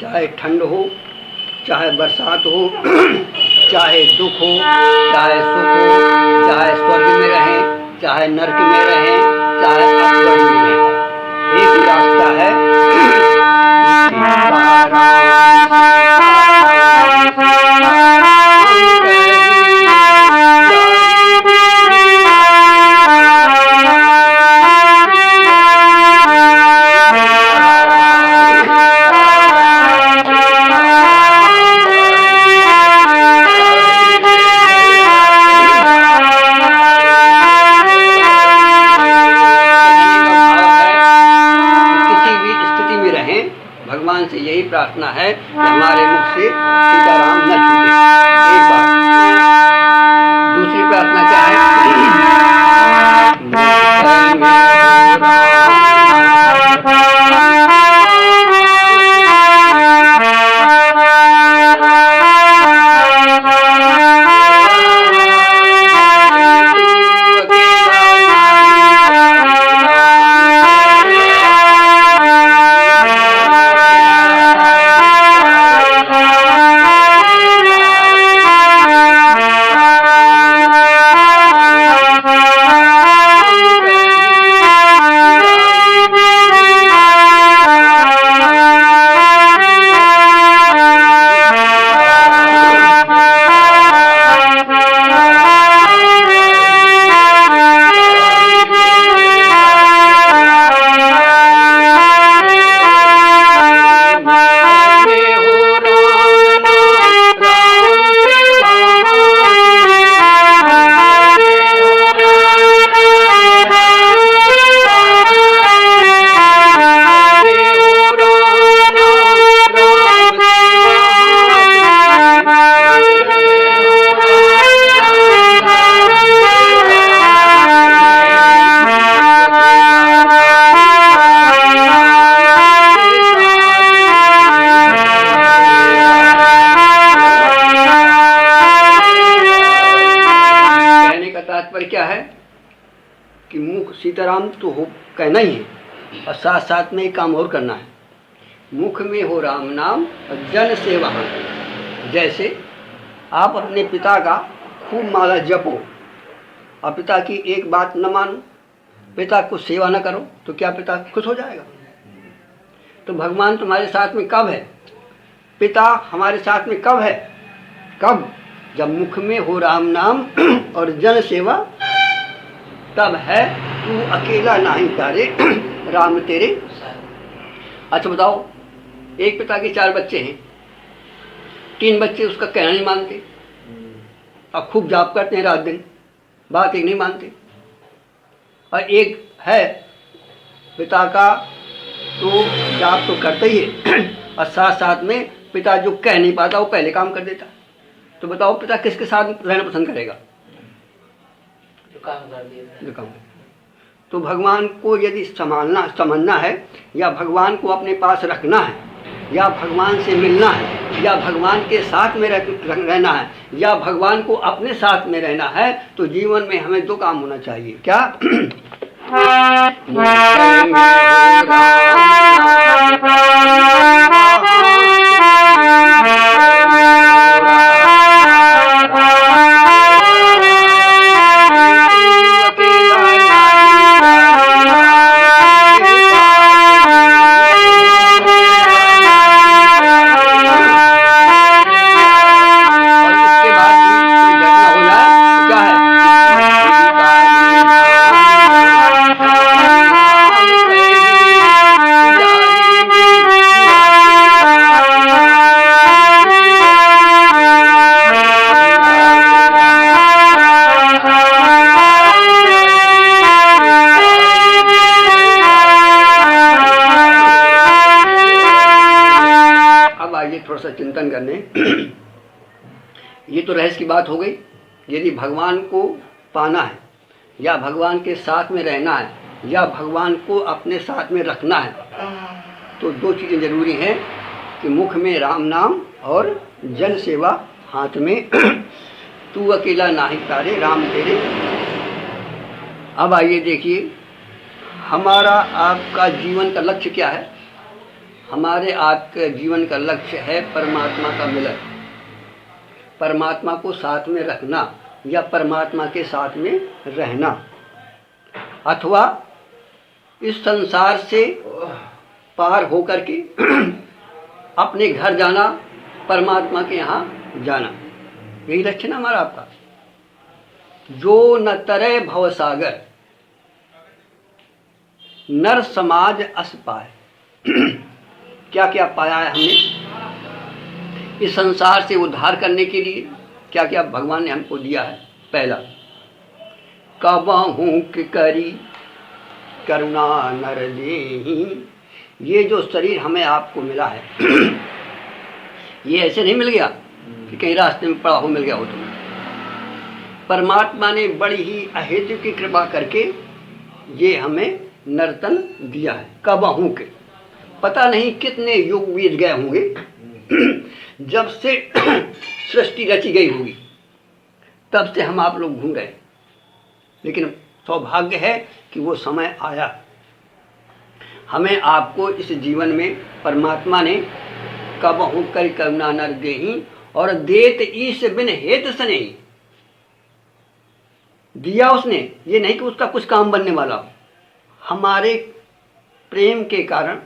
चाहे ठंड हो, चाहे बरसात हो, चाहे दुख हो, चाहे सुख हो, चाहे स्वर्ग में रहें, चाहे नरक में रहें, चाहे अपवर्ग में रहें, एक ही रास्ता है। भगवान से यही प्रार्थना है कि हमारे मुख से सीताराम न छूटे, एक बार। दूसरी प्रार्थना क्या है? तात्पर्य क्या है कि मुख सीताराम तो हो कहना ही है, और साथ साथ में एक काम और करना है। मुख में हो राम नाम और जन सेवा। जैसे आप अपने पिता का खूब माला जपो और पिता की एक बात न मानो, पिता को सेवा न करो, तो क्या पिता खुश हो जाएगा? तो भगवान तुम्हारे साथ में कब है? पिता हमारे साथ में कब है? कब? जब मुख में हो राम नाम और जन सेवा, तब है। तू अकेला नहीं तारे, राम तेरे। अच्छा बताओ, एक पिता के 4 बच्चे हैं, 3 बच्चे उसका कहना नहीं मानते और खूब जाप करते हैं रात दिन, बात एक नहीं मानते। और एक है पिता का तो जाप तो करता ही है और साथ साथ में पिता जो कह नहीं पाता वो पहले काम कर देता। तो बताओ पिता किसके साथ रहना पसंद करेगा? जो काम। तो भगवान को यदि समझना है, या भगवान को अपने पास रखना है, या भगवान से मिलना है, या भगवान के साथ में रहना है, या भगवान को अपने साथ में रहना है, तो जीवन में हमें 2 काम होना चाहिए। क्या? थोड़ा सा चिंतन करने। ये तो रहस्य की बात हो गई। यदि भगवान को पाना है, या भगवान के साथ में रहना है, या भगवान को अपने साथ में रखना है, तो 2 चीज़ें जरूरी हैं कि मुख में राम नाम और जन सेवा हाथ में। तू अकेला नाही तारे, राम तेरे। अब आइए देखिए, हमारा आपका जीवन का लक्ष्य क्या है? हमारे आपके जीवन का लक्ष्य है परमात्मा का मिलन, परमात्मा को साथ में रखना या परमात्मा के साथ में रहना, अथवा इस संसार से पार होकर के अपने घर जाना, परमात्मा के यहाँ जाना। यही लक्ष्य ना हमारा आपका। जो न तरे भवसागर नर समाज अस पाए। क्या क्या पाया है हमने इस संसार से उद्धार करने के लिए? क्या क्या भगवान ने हमको दिया है? पहला, कबहू कि करी करुणा नर देहि। ये जो शरीर हमें आपको मिला है ये ऐसे नहीं मिल गया कि कहीं रास्ते में पड़ा हो मिल गया हो। तुम्हें परमात्मा ने बड़ी ही अहेतु की कृपा करके ये हमें नर्तन दिया है। कबहू के, पता नहीं कितने युग बीत गए होंगे जब से सृष्टि रची गई होगी, तब से हम आप लोग घूम रहे, लेकिन सौभाग्य है कि वो समय आया। हमें आपको इस जीवन में परमात्मा ने कबहू कर करुणा नर देहि और देत ईश बिन हेत सनेहि दिया उसने। ये नहीं कि उसका कुछ काम बनने वाला हो, हमारे प्रेम के कारण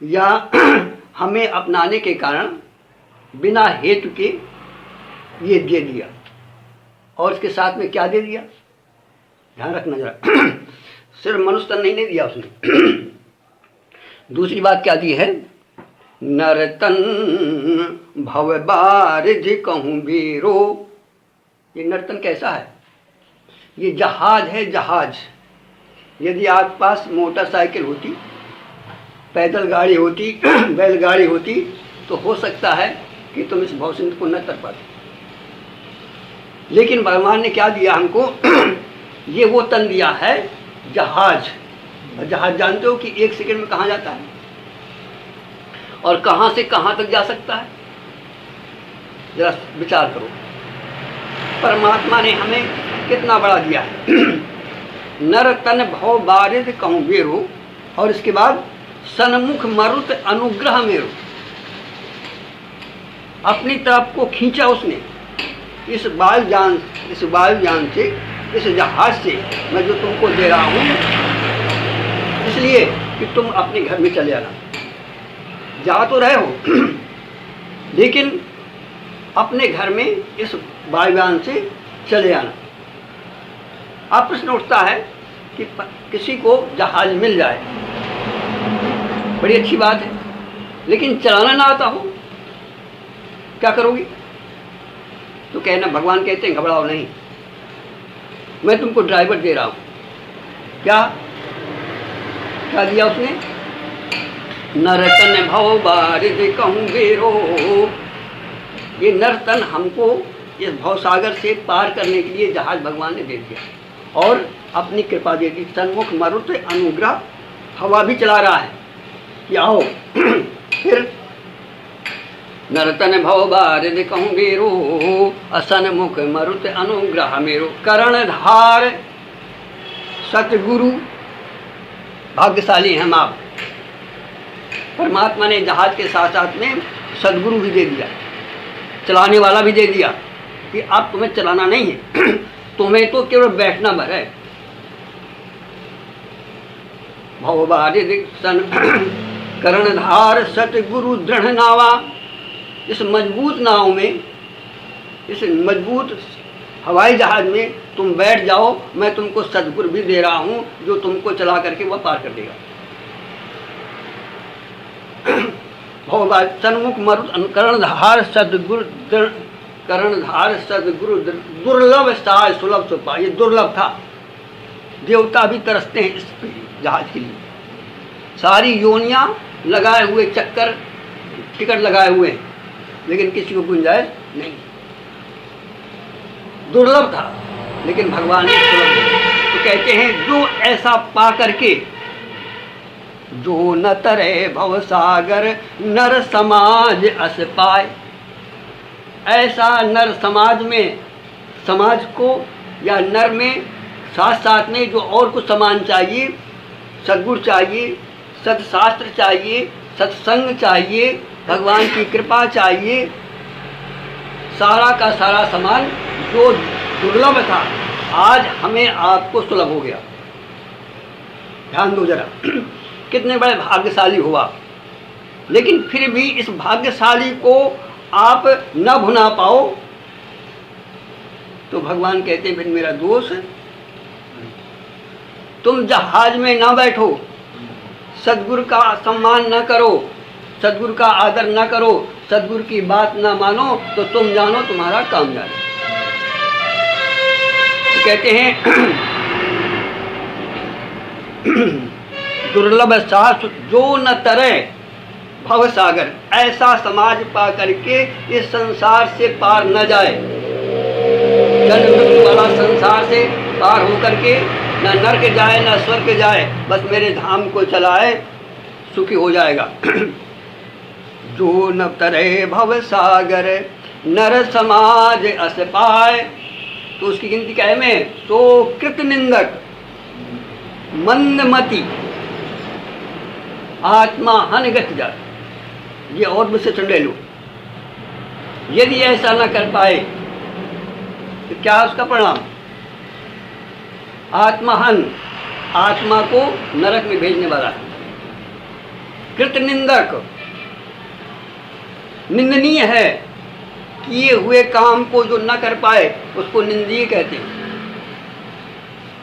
या हमें अपनाने के कारण बिना हेतु के ये दे दिया। और इसके साथ में क्या दे दिया? ध्यान रखना जरा सिर्फ मनुष्य तन नहीं दिया उसने दूसरी बात क्या दी है? नरतन भव बारिधि कहूँ बेरो। ये नर्तन कैसा है? ये जहाज है, जहाज। यदि आपके पास मोटरसाइकिल होती, पैदल गाड़ी होती, बैलगाड़ी होती, तो हो सकता है कि तुम इस भवसिंधु को न तर पाते। लेकिन भगवान ने क्या दिया हमको? ये वो तन दिया है, जहाज। जहाज जानते हो कि 1 सेकंड में कहाँ जाता है और कहाँ से कहाँ तक जा सकता है? जरा विचार करो, परमात्मा ने हमें कितना बड़ा दिया है। नर तन भव बारिध कहूँ बेरो, और इसके बाद सन्मुख मरुत अनुग्रह मेरो। अपनी तरफ को खींचा उसने। इस वायुयान से, इस जहाज से मैं जो तुमको दे रहा हूँ, इसलिए कि तुम अपने घर में चले आना। जा तो रहे हो लेकिन अपने घर में इस वायुयान से चले आना। अब प्रश्न उठता है कि किसी को जहाज मिल जाए, बड़ी अच्छी बात है, लेकिन चलाना ना आता हो, क्या करोगी? तो कहना, भगवान कहते हैं घबराओ नहीं, मैं तुमको ड्राइवर दे रहा हूँ। क्या क्या दिया उसने? नरतन भव बारिध कहूँ बेरो। ये नरतन हमको इस भवसागर से पार करने के लिए जहाज भगवान ने दे दिया और अपनी कृपा दे दी। सन्मुख मरुत अनुग्रह, हवा भी चला रहा है कि आओ। फिर नरतन भव बारिध कहूँ बेरो, असन मुख मरुत अनुग्रह मेरो। कर्णधार सतगुरु, भाग्यशाली हैं आप। परमात्मा ने जहाज के साथ साथ में सदगुरु भी दे दिया, चलाने वाला भी दे दिया कि अब तुम्हें चलाना नहीं है, तुम्हें तो केवल बैठना भर है। भव बारिध सन कर्णधार सतगुरु दृढ़ नावा। इस मजबूत नाव में, इस मजबूत हवाई जहाज में तुम बैठ जाओ, मैं तुमको सदगुरु भी दे रहा हूँ जो तुमको चला करके वह पार कर देगा। सन्मुख मरुत कर्णधार सदगुरु दुर्लभ साय सुलभ सुपा। ये दुर्लभ था, देवता भी तरसते हैं इस जहाज के लिए। सारी योनियां लगाए हुए चक्कर, टिकट लगाए हुए हैं, लेकिन किसी को गुंजाइश नहीं। दुर्लभ था, लेकिन भगवान ने सुलभ। तो कहते हैं जो ऐसा पा करके, जो न तरे भवसागर नर समाज अस पाए। ऐसा नर समाज में, समाज को या नर में साथ साथ में जो और कुछ सामान चाहिए, सद्गुण चाहिए, सत्शास्त्र चाहिए, सत्संग चाहिए, भगवान की कृपा चाहिए, सारा का सारा सामान जो दुर्लभ था आज हमें आपको सुलभ हो गया। ध्यान दो जरा, कितने बड़े भाग्यशाली हुआ। लेकिन फिर भी इस भाग्यशाली को आप न भुना पाओ तो भगवान कहते हैं फिर मेरा दोष है। तुम जहाज में ना बैठो, सद्गुरु का सम्मान न करो, सद्गुरु का आदर न करो, सद्गुरु की बात न मानो तो तुम जानो तुम्हारा काम जाने। तो कहते हैं दुर्लभ साहस जो न तरे भव सागर, ऐसा समाज पा करके इस संसार से पार न जाए। जन्म मृत्यु वाला संसार से पार होकर के न नरक जाए न स्वर्ग जाए, बस मेरे धाम को चलाए, सुखी हो जाएगा। जो न तरे भव सागर नर समाज अस पाए, तो उसकी गिनती क्या है में? सो कृत निंदक मंदमति आत्मा हन गत जाए। ये और मुझसे ठंडे लो, यदि ऐसा न कर पाए तो क्या उसका परिणाम? आत्महन, आत्मा को नरक में भेजने वाला है। कृत निंदक, निंदनीय है, किए हुए काम को जो न कर पाए उसको निंदनीय कहते हैं।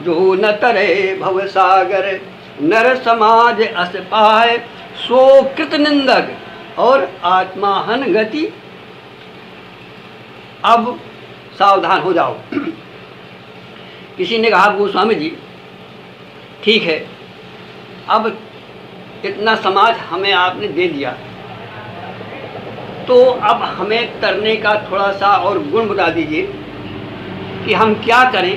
जो न तरे भव सागर नर समाज अस पाए, सो कृत निंदक और आत्माहन गति। अब सावधान हो जाओ। किसी ने कहा गोस्वामी जी ठीक है, अब इतना समाज हमें आपने दे दिया, तो अब हमें तरने का थोड़ा सा और गुण बता दीजिए कि हम क्या करें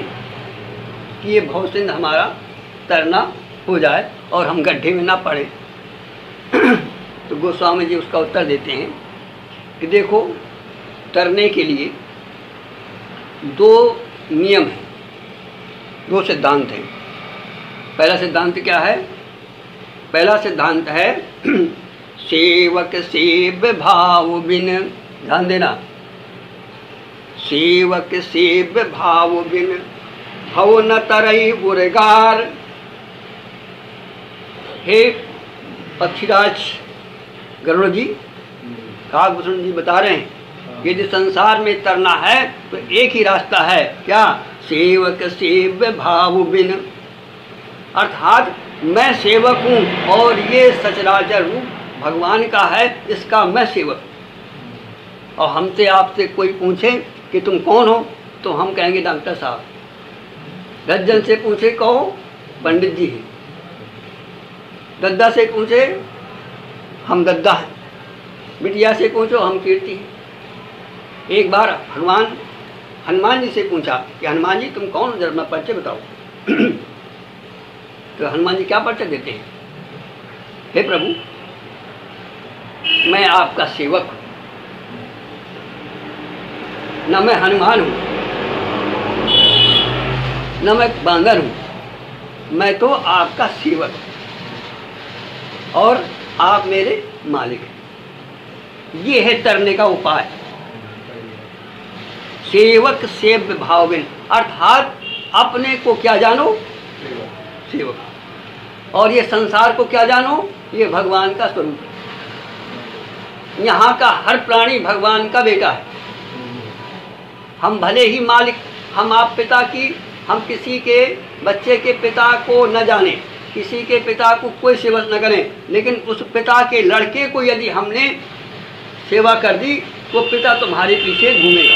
कि ये भवसिंध हमारा तरना हो जाए और हम गड्ढे में ना पड़े। तो गोस्वामी जी उसका उत्तर देते हैं कि देखो, तरने के लिए दो नियम हैं, दो सिद्धांत हैं। पहला सिद्धांत क्या है? पहला सिद्धांत है सेवक सेव्य भाव बिन, ध्यान देना, सेवक सेव्य भाव बिन भव न तरई उर्गार। हे पक्षीराज गरुड़ जी, काकभूषण जी बता रहे हैं यदि संसार में तरना है तो एक ही रास्ता है, क्या? सेवक सेव्य भाव बिन, अर्थात मैं सेवक हूँ और ये सचराचर रूप भगवान का है, इसका मैं सेवक हूँ। और हमसे आपसे कोई पूछे कि तुम कौन हो तो हम कहेंगे डॉक्टर साहब। दज्जन से पूछे कहो पंडित जी हैं, दद्दा से पूछे हम दद्दा हैं, बिटिया से पूछो हम कीर्ति हैं। एक बार हनुमान जी से पूछा कि हनुमान जी तुम कौन हो, जरा अपना परिचय बताओ। तो हनुमान जी क्या परिचय देते हैं? हे प्रभु, मैं आपका सेवक हूँ, न मैं हनुमान हूँ न मैं बांदर हूँ, मैं तो आपका सेवक हूँ और आप मेरे मालिक हैं। ये है तरने का उपाय, सेवक सेव्य भाव बिन, अर्थात अपने को क्या जानो? सेवक। और ये संसार को क्या जानो? ये भगवान का स्वरूप है। यहाँ का हर प्राणी भगवान का बेटा है। हम भले ही मालिक, हम आप पिता की, हम किसी के बच्चे के पिता को न जाने, किसी के पिता को कोई सेवा न करें, लेकिन उस पिता के लड़के को यदि हमने सेवा कर दी तो पिता तुम्हारे पीछे घूमेगा।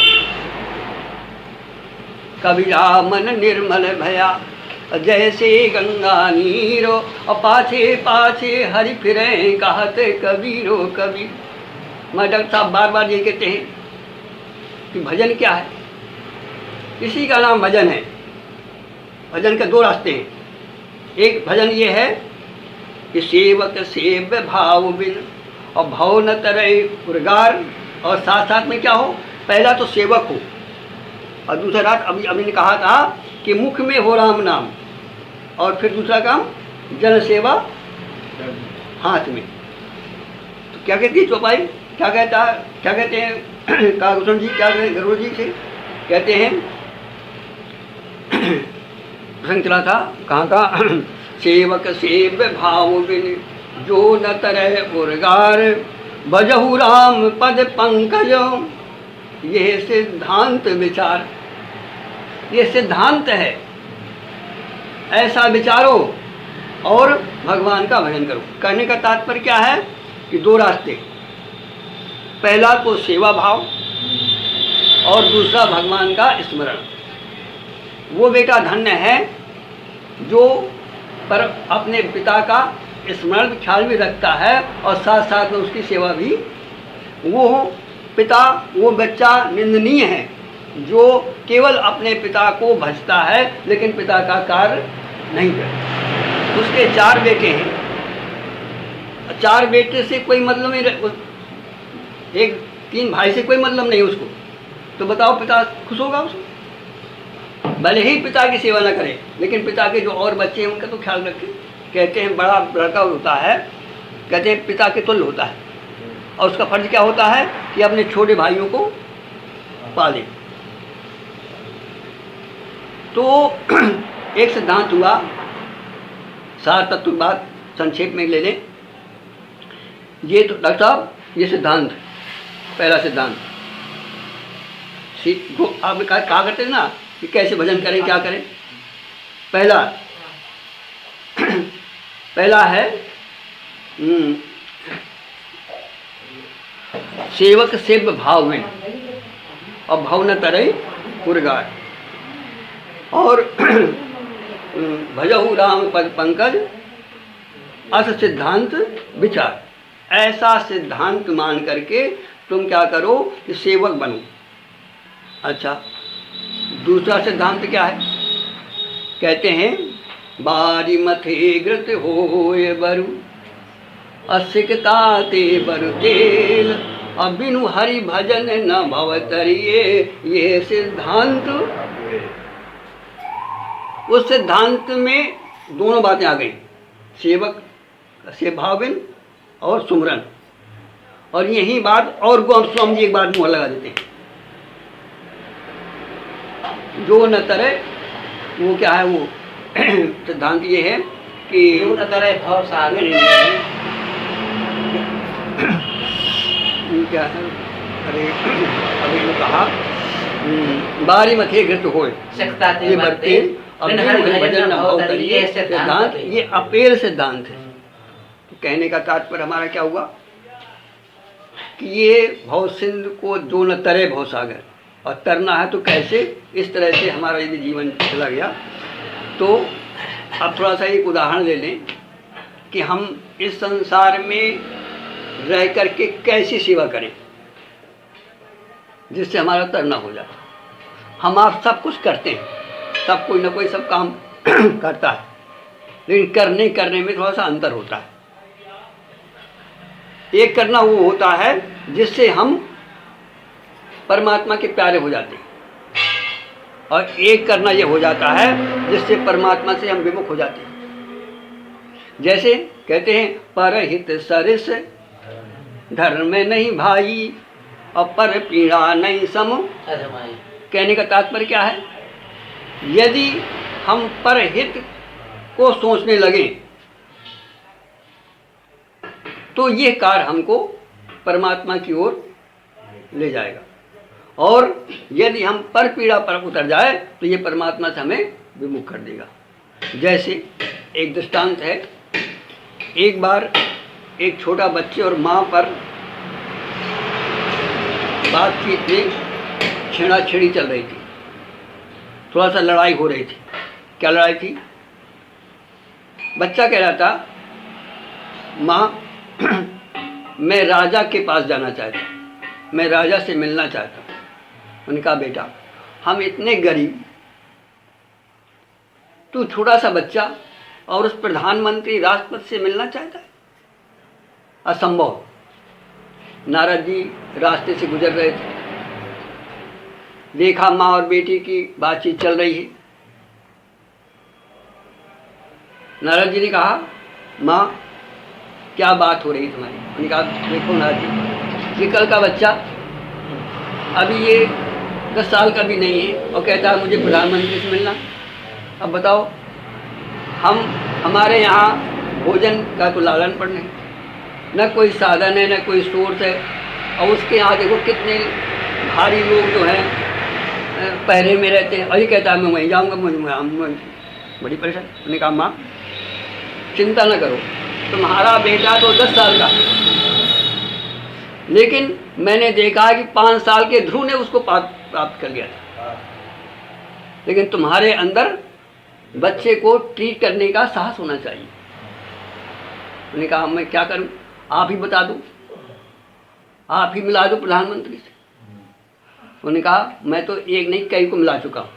कबीरा मन निर्मल भया जैसे गंगा नीरो, और पाछे पाछे हरि फिरे कहते कबीरो कबीर। मैं डॉक्टर साहब बार बार ये कहते हैं कि भजन क्या है? इसी का नाम भजन है। भजन के दो रास्ते हैं। एक भजन ये है कि सेवक सेव्य भाव बिन और भाव न तरय उर्गार, और साथ साथ में क्या हो? पहला तो सेवक हो और दूसरा रात अभी ने कहा था कि मुख में हो राम नाम, और फिर दूसरा काम जन सेवा हाथ में। तो क्या कहती है चौपाई, क्या कहता है, क्या कहते हैं कागभूषण जी, क्या कहते हैं गरुड़ जी से कहते हैं, प्रसंग चला था कहाँ का, सेवक सेव्य भाव बिन जो न तरह उर्गार, भजहु राम पद पंकज ये सिद्धांत विचार। ये सिद्धांत है, ऐसा विचारो और भगवान का भजन करो। कहने का तात्पर्य क्या है कि दो रास्ते, पहला तो सेवा भाव और दूसरा भगवान का स्मरण। वो बेटा धन्य है जो पर अपने पिता का स्मरण ख्याल भी रखता है और साथ साथ में उसकी सेवा भी। वो पिता, वो बच्चा निंदनीय है जो केवल अपने पिता को भजता है लेकिन पिता का कार्य नहीं करता। उसके 4 बेटे हैं, 4 बेटे से कोई मतलब नहीं, एक 3 भाई से कोई मतलब नहीं उसको, तो बताओ पिता खुश होगा उसको? भले ही पिता की सेवा न करे लेकिन पिता के जो और बच्चे हैं उनका तो ख्याल रखें। कहते हैं बड़ा लड़का होता है, कहते हैं पिता के तुल्य होता है, और उसका फर्ज क्या होता है कि अपने छोटे भाइयों को पाले। तो एक सिद्धांत हुआ, सार तत्व की बात संक्षेप में ले लें। ये तो डॉक्टर साहब ये सिद्धांत, पहला सिद्धांत आप कहा करते हैं ना कि कैसे भजन करें, क्या करें। पहला है सेवक सेव्य भाव में और भाव न तरई उर्गार, और भजहु राम पद पंकज अस सिद्धांत विचार। ऐसा सिद्धांत मान करके तुम क्या करो कि सेवक बनो। अच्छा, दूसरा सिद्धांत क्या है, कहते हैं बारी मथे घृत होय बरु असिकता ते बरु तेल, अबिनु हरि भजन न भवतरिये ये सिद्धांत। उस सिद्धांत में दोनों बातें आ गई, सेवक से भाविन और सुमरन। और यही बात और को हम स्वामी जी एक बात मुँह लगा देते हैं, जो न तरे वो क्या है, वो सिद्धांत ये है कि जो न तरे भाव सागर क्या है, अरे अभी जो कहा बारी मथे घृत होए ये बरते भजन न भाव करिए सिद्धांत, ये अपेल सिद्धांत है। तो कहने का तात्पर्य हमारा क्या हुआ कि ये भव सिंध को जो न तरे भव सागर, और तरना है तो कैसे, इस तरह से हमारा यदि जीवन चला गया। तो अब थोड़ा सा एक उदाहरण ले लें कि हम इस संसार में रह करके कैसी सेवा करें जिससे हमारा तरना हो जाए। हम आप सब कुछ करते हैं, सब कोई ना कोई सब काम करता है, लेकिन करने में थोड़ा सा अंतर होता है। एक करना वो होता है जिससे हम परमात्मा के प्यारे हो जाते हैं, और एक करना ये हो जाता है जिससे परमात्मा से हम विमुख हो जाते हैं। जैसे कहते हैं परहित सरिस धर्म नहीं भाई और पर पीड़ा नहीं सम। कहने का तात्पर्य क्या है, यदि हम परहित को सोचने लगे तो ये कार्य हमको परमात्मा की ओर ले जाएगा, और यदि हम पर पीड़ा पर उतर जाए तो ये परमात्मा से हमें विमुख कर देगा। जैसे एक दृष्टांत है, एक बार एक छोटा बच्चे और माँ पर बातचीत में छेड़ाछेड़ी चल रही थी, थोड़ा सा लड़ाई हो रही थी। क्या लड़ाई थी? बच्चा कह रहा था माँ मैं राजा के पास जाना चाहता, मैं राजा से मिलना चाहता। उनका बेटा हम इतने गरीब, तू छोटा सा बच्चा और उस प्रधानमंत्री राष्ट्रपति से मिलना चाहता है, असंभव। नारद जी रास्ते से गुजर रहे थे, देखा माँ और बेटी की बातचीत चल रही है, नारद जी ने कहा, माँ क्या बात हो रही तुम्हारी? उन्होंने कहा, देखो नारद जी, ये कल का बच्चा अभी ये 10 साल का भी नहीं है और कहता है मुझे प्रधानमंत्री से मिलना। अब बताओ, हमारे यहाँ भोजन का तो लालन पर नहीं, न कोई साधन है, न कोई सोर्स है, और उसके यहाँ देखो कितने भारी लोग जो हैं पहरे में रहते हैं, और ये कहता है मैं वहीं जाऊँगा, मुझे बड़ी परेशानी। उन्होंने कहा, माँ चिंता न करो, तुम्हारा बेटा तो 10 साल का है, लेकिन मैंने देखा कि 5 साल के ध्रुव ने उसको प्राप्त कर लिया था, लेकिन तुम्हारे अंदर बच्चे को ट्रीट करने का साहस होना चाहिए। उन्होंने कहा, मैं क्या करूं, आप ही बता दो, आप ही मिला दो प्रधानमंत्री से। उन्होंने कहा, मैं तो एक नहीं कई को मिला चुका हूं,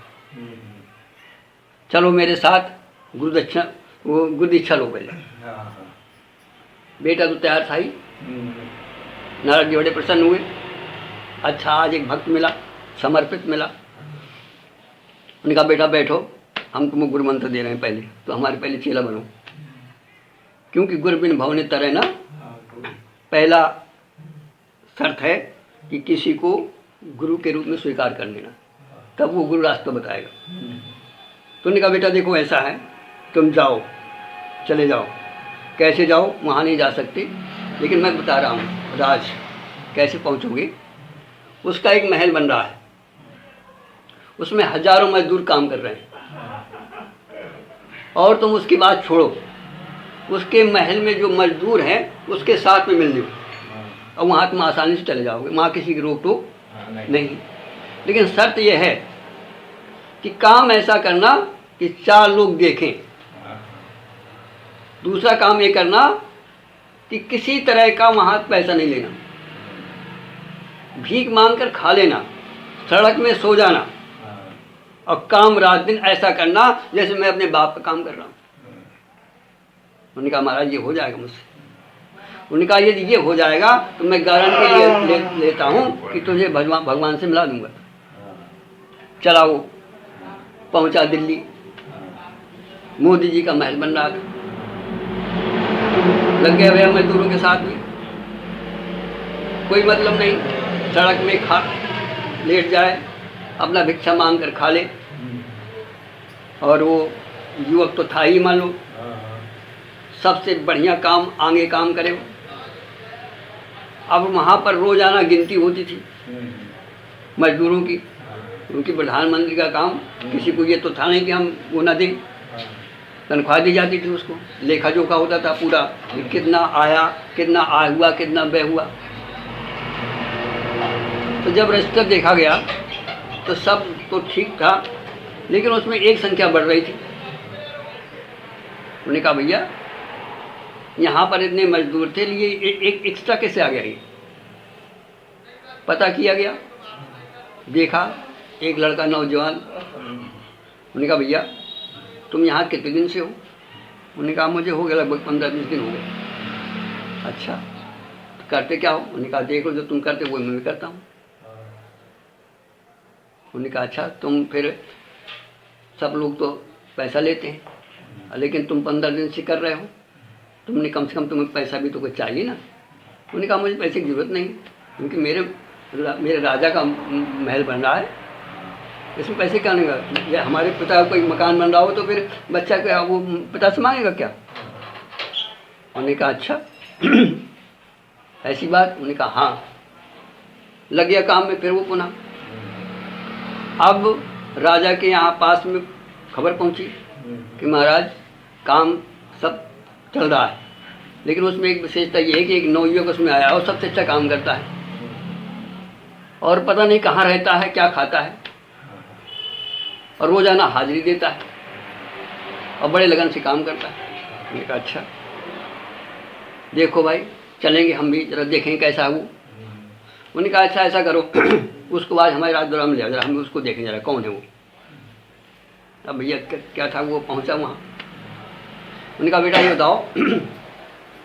चलो मेरे साथ गुरुदीक्षा लो पहले। बेटा तो तैयार था ही। नारद जी बड़े प्रसन्न हुए। अच्छा, आज एक भक्त मिला, समर्पित मिला। उन्होंने कहा, बेटा बैठो, हम तुमको गुरु मंत्र दे रहे हैं, पहले तो हमारे पहले चेला बनो, क्योंकि गुरु बिन भवने तरह ना। पहला शर्त है कि किसी को गुरु के रूप में स्वीकार कर लेना, तब वो गुरु रास्ता बताएगा। तो उन्होंने कहा, बेटा देखो ऐसा है, तुम जाओ, चले जाओ। कैसे जाओ वहाँ नहीं जा सकते, लेकिन मैं बता रहा हूँ राज कैसे पहुँचोगे। उसका एक महल बन रहा है, उसमें हजारों मजदूर काम कर रहे हैं, और तुम उसकी बात छोड़ो, उसके महल में जो मजदूर हैं उसके साथ में मिल लो, और वहाँ तुम आसानी से चले जाओगे, वहाँ किसी की रोक टोक नहीं। लेकिन शर्त यह है कि काम ऐसा करना कि 4 लोग देखें। दूसरा काम ये करना कि किसी तरह का वहाँ पैसा नहीं लेना, भीख मांग कर खा लेना, सड़क में सो जाना, और काम रात दिन ऐसा करना जैसे मैं अपने बाप का काम कर रहा हूँ। उन्होंने कहा, महाराज ये हो जाएगा मुझसे? उन्होंने कहा, यदि ये हो जाएगा तो मैं गारंटी लेता हूँ कि तुझे भगवान से मिला दूंगा। चला वो पहुँचा दिल्ली, मोदी जी का महल बन रहा था, लग गया भैया मजदूरों के साथ में, कोई मतलब नहीं, सड़क में खा लेट जाए, अपना भिक्षा मांग कर खा ले। और वो युवक तो था ही, मान लो सबसे बढ़िया काम आगे काम करे। अब वहाँ पर रोजाना गिनती होती थी मजदूरों की, क्योंकि प्रधानमंत्री का काम, किसी को ये तो था नहीं कि हम वो ना दें, तनख्वाह दी जाती थी उसको, लेखा जोखा होता था पूरा, कितना आया, कितना आय हुआ, कितना व्यय हुआ। तो जब रजिस्टर देखा गया तो सब तो ठीक था, लेकिन उसमें एक संख्या बढ़ रही थी। उन्होंने कहा, भैया यहाँ पर इतने मजदूर थे, लिए एक एक्स्ट्रा कैसे आ गया? ये पता किया गया, देखा एक लड़का नौजवान। उन्होंने कहा, भैया तुम यहाँ कितने दिन से हो? उन्होंने कहा, मुझे हो गया लगभग 15-20 दिन हो गए। अच्छा, तो करते क्या हो? उन्होंने कहा, देखो जो तुम करते वो मैं भी करता हूँ। उन्होंने कहा, अच्छा तुम फिर, सब लोग तो पैसा लेते हैं, लेकिन तुम 15 दिन से कर रहे हो, तुमने कम से कम तुम्हें पैसा भी तो कुछ चाहिए ना। उन्होंने कहा, मुझे पैसे की ज़रूरत नहीं, क्योंकि मेरे राजा का महल बन रहा है, इसमें पैसे क्या नहीं। या हमारे पिता का कोई मकान बन रहा हो तो फिर बच्चा क्या वो पिता से मांगेगा क्या? उन्होंने कहा, अच्छा ऐसी बात? उन्होंने कहा, हाँ। लग गया काम में। फिर वो पुनः अब राजा के यहाँ पास में खबर पहुंची कि महाराज काम सब चल रहा है, लेकिन उसमें एक विशेषता ये है कि एक नवयुवक उसमें आया और सबसे अच्छा काम करता है, और पता नहीं कहाँ रहता है, क्या खाता है, और रोजाना हाजिरी देता है, और बड़े लगन से काम करता है। मैंने कहा, अच्छा देखो भाई, चलेंगे हम भी, जरा देखें कैसा है वो। उन्होंने कहा, अच्छा ऐसा करो उसको आज हमारे रात दौरान में ले, जरा हम उसको देखें जरा कौन है वो। अब भैया क्या था, वो पहुंचा वहाँ। उन्होंने कहा, बेटा ये बताओ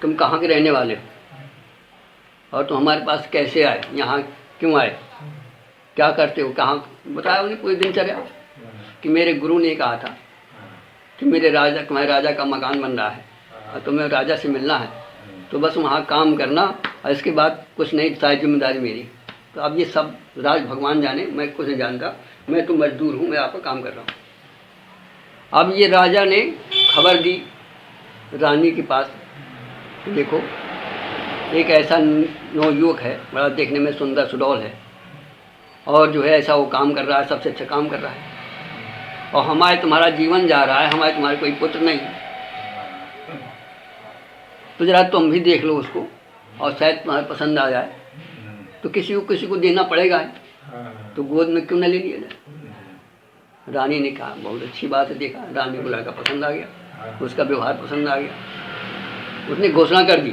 तुम कहाँ के रहने वाले हो, और तुम हमारे पास कैसे आए, यहाँ क्यों आए, क्या करते हो, कहाँ? बताया उन्हें पूरी दिनचर्या कि मेरे गुरु ने कहा था कि मेरे राजा, तुम्हारे राजा का मकान बन रहा है और तुम्हें राजा से मिलना है, तो बस वहाँ काम करना और इसके बाद कुछ नहीं, सारी जिम्मेदारी मेरी। तो अब ये सब राज भगवान जाने, मैं कुछ नहीं जानता, मैं तो मजदूर हूँ, मैं आपका काम कर रहा हूँ। अब ये राजा ने खबर दी रानी के पास, देखो एक ऐसा नवयुवक है, बड़ा देखने में सुंदर सुडौल है, और जो है ऐसा वो काम कर रहा है, सबसे अच्छा काम कर रहा है, और हमारे तुम्हारा जीवन जा रहा है, हमारे तुम्हारे कोई पुत्र नहीं, तो जरा तुम भी देख लो उसको और शायद तुम्हारे पसंद आ जाए, तो किसी को देना पड़ेगा। तो गोद में क्यों न ले लिया जाए। रानी ने कहा बहुत अच्छी बात है। देखा रानी को लड़का पसंद आ गया, उसका व्यवहार पसंद आ गया। उसने घोषणा कर दी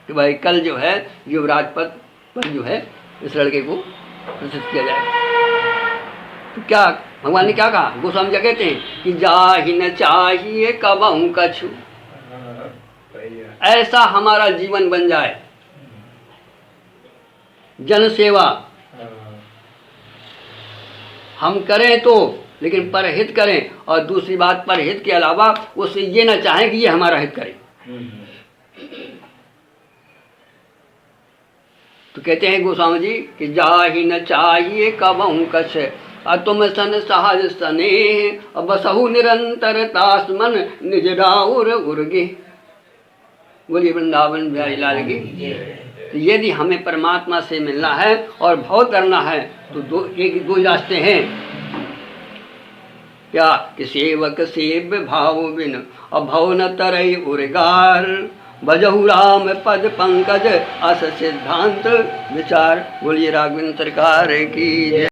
कि भाई कल जो है युवराज पद पर जो है इस लड़के को प्रस्तुत किया जाए। तो क्या भगवान ने क्या कहा, गोस्वामी जी कहते हैं कि जाहि न चाहिए कबहु कछु, ऐसा हमारा जीवन बन जाए, जन सेवा हम करें तो, लेकिन परहित करें, और दूसरी बात परहित के अलावा उससे ये ना चाहें कि ये हमारा हित करे। तो कहते हैं गोस्वामी जी कि जाहि न चाहिए कबहु कछ, तुम सन सहज स्नेह बसहु निरंतर तास मन निज राउर उर्गे। बोलिए वृंदावन बिहारी लाल की। तो यदि हमें परमात्मा से मिलना है और भव करना है तो दो ही रास्ते हैं। क्या कि सेवक सेव्य भाव बिन अभव न तरई उर्गार, भजहु राम पद पंकज अस सिद्धांत विचार। बोलिए राघवेंद्र सरकार की जय।